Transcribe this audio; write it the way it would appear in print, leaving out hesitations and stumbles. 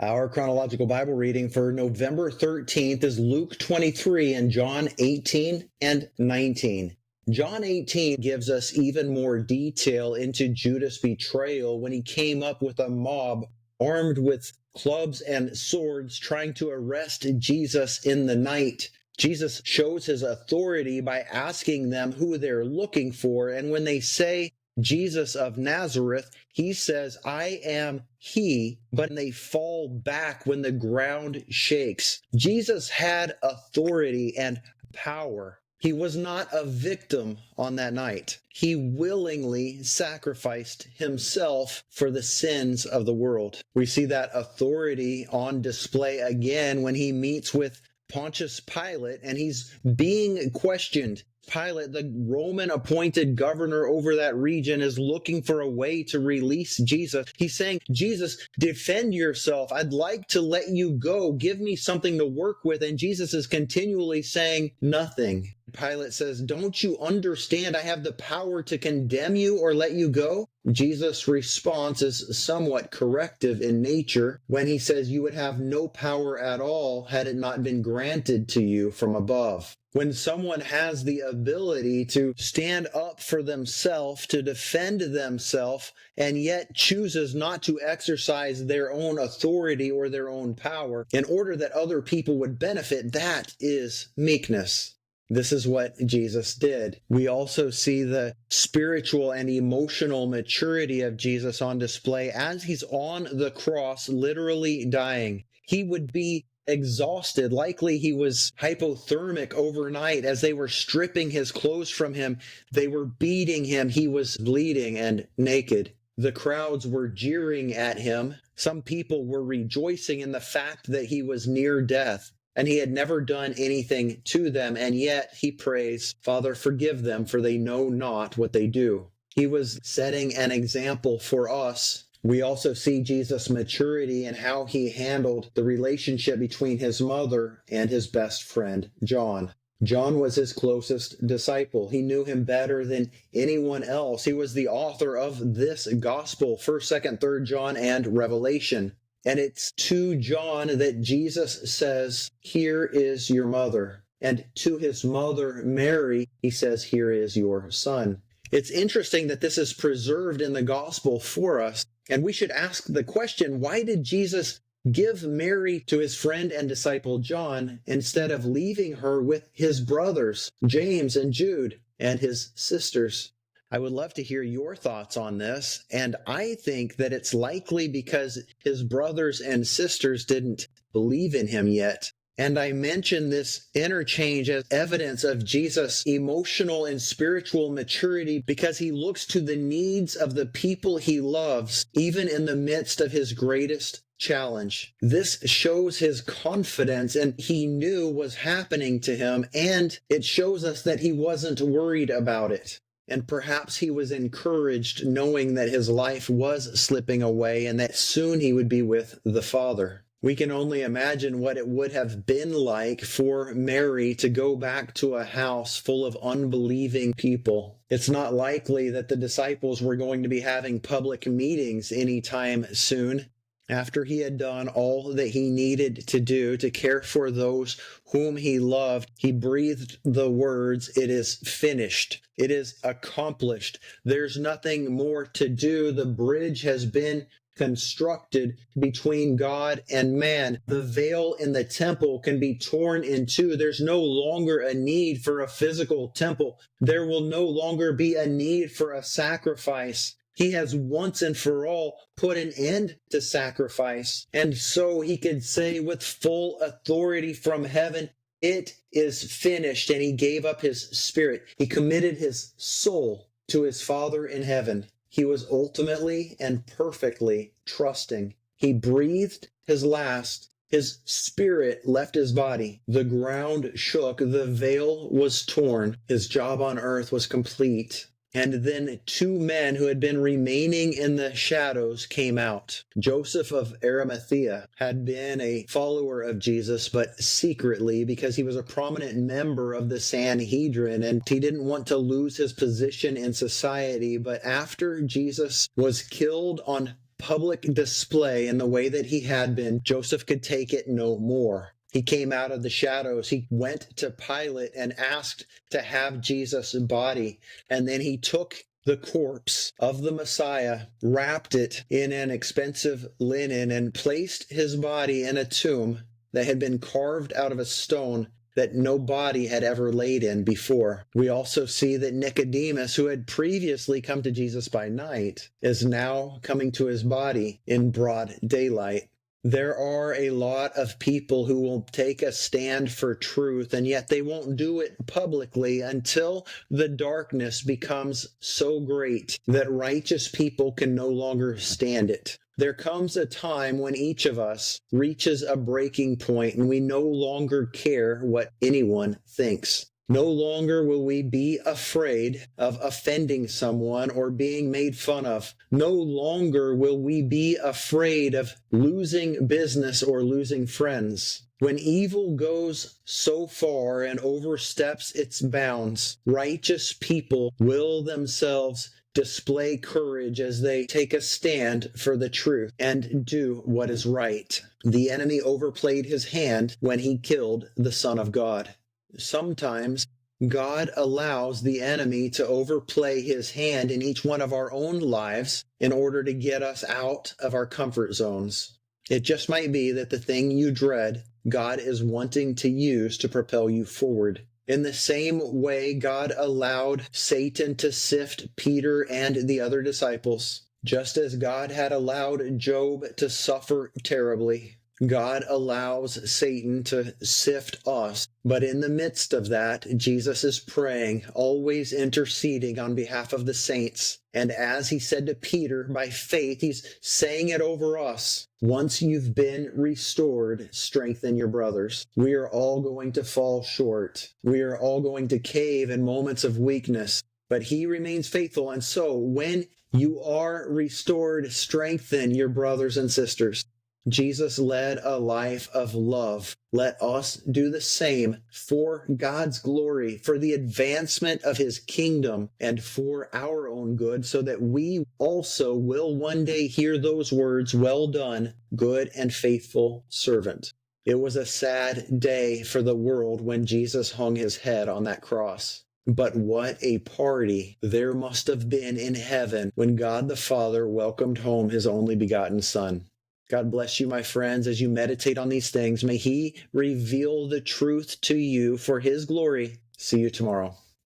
Our chronological Bible reading for November 13th is Luke 23 and John 18 and 19. John 18 gives us even more detail into Judas' betrayal when he came up with a mob armed with clubs and swords trying to arrest Jesus in the night. Jesus shows his authority by asking them who they're looking for, and when they say Jesus of Nazareth, he says, "I am he," but they fall back when the ground shakes. Jesus had authority and power. He was not a victim on that night. He willingly sacrificed himself for the sins of the world. We see that authority on display again when he meets with Pontius Pilate and he's being questioned. Pilate, the Roman appointed governor over that region, is looking for a way to release Jesus. He's saying, "Jesus, defend yourself. I'd like to let you go. Give me something to work with." And Jesus is continually saying nothing. Pilate says, "Don't you understand? I have the power to condemn you or let you go." Jesus' response is somewhat corrective in nature when he says, "You would have no power at all had it not been granted to you from above." When someone has the ability to stand up for themselves, to defend themselves, and yet chooses not to exercise their own authority or their own power in order that other people would benefit, that is meekness. This is what Jesus did. We also see the spiritual and emotional maturity of Jesus on display as he's on the cross, literally dying. He would be exhausted. Likely he was hypothermic overnight as they were stripping his clothes from him. They were beating him. He was bleeding and naked. The crowds were jeering at him. Some people were rejoicing in the fact that he was near death and he had never done anything to them. And yet he prays, "Father, forgive them, for they know not what they do." He was setting an example for us. We also see Jesus' maturity and how he handled the relationship between his mother and his best friend, John. John was his closest disciple. He knew him better than anyone else. He was the author of this gospel, 1st, 2nd, 3rd John, and Revelation. And it's to John that Jesus says, "Here is your mother." And to his mother, Mary, he says, "Here is your son." It's interesting that this is preserved in the gospel for us. And we should ask the question, why did Jesus give Mary to his friend and disciple John instead of leaving her with his brothers, James and Jude, and his sisters? I would love to hear your thoughts on this, and I think that it's likely because his brothers and sisters didn't believe in him yet. And I mention this interchange as evidence of Jesus' emotional and spiritual maturity because he looks to the needs of the people he loves, even in the midst of his greatest challenge. This shows his confidence and he knew was happening to him, and it shows us that he wasn't worried about it. And perhaps he was encouraged knowing that his life was slipping away and that soon he would be with the Father. We can only imagine what it would have been like for Mary to go back to a house full of unbelieving people. It's not likely that the disciples were going to be having public meetings anytime soon. After he had done all that he needed to do to care for those whom he loved, he breathed the words, "It is finished. It is accomplished. There's nothing more to do. The bridge has been constructed between God and man. The veil in the temple can be torn in two. There's no longer a need for a physical temple. There will no longer be a need for a sacrifice. He has once and for all put an end to sacrifice. And so he could say with full authority from heaven, it is finished." And he gave up his spirit. He committed his soul to his Father in heaven. He was ultimately and perfectly trusting. He breathed his last. His spirit left his body. The ground shook. The veil was torn. His job on earth was complete. And then two men who had been remaining in the shadows came out. Joseph of Arimathea had been a follower of Jesus, but secretly, because he was a prominent member of the Sanhedrin, and he didn't want to lose his position in society. But after Jesus was killed on public display in the way that he had been, Joseph could take it no more. He came out of the shadows. He went to Pilate and asked to have Jesus' body. And then he took the corpse of the Messiah, wrapped it in an expensive linen, and placed his body in a tomb that had been carved out of a stone that no body had ever laid in before. We also see that Nicodemus, who had previously come to Jesus by night, is now coming to his body in broad daylight. There are a lot of people who will take a stand for truth, and yet they won't do it publicly until the darkness becomes so great that righteous people can no longer stand it. There comes a time when each of us reaches a breaking point and we no longer care what anyone thinks. No longer will we be afraid of offending someone or being made fun of. No longer will we be afraid of losing business or losing friends. When evil goes so far and oversteps its bounds, righteous people will themselves display courage as they take a stand for the truth and do what is right. The enemy overplayed his hand when he killed the Son of God. Sometimes God allows the enemy to overplay his hand in each one of our own lives in order to get us out of our comfort zones. It just might be that the thing you dread, God is wanting to use to propel you forward. In the same way, God allowed Satan to sift Peter and the other disciples, just as God had allowed Job to suffer terribly. God allows Satan to sift us, but in the midst of that, Jesus is praying, always interceding on behalf of the saints. And as he said to Peter, by faith, he's saying it over us. Once you've been restored, strengthen your brothers. We are all going to fall short. We are all going to cave in moments of weakness, but he remains faithful. And so when you are restored, strengthen your brothers and sisters. Jesus led a life of love. Let us do the same for God's glory, for the advancement of his kingdom, and for our own good, so that we also will one day hear those words, "Well done, good and faithful servant." It was a sad day for the world when Jesus hung his head on that cross. But what a party there must have been in heaven when God the Father welcomed home his only begotten Son. God bless you, my friends, as you meditate on these things. May he reveal the truth to you for his glory. See you tomorrow.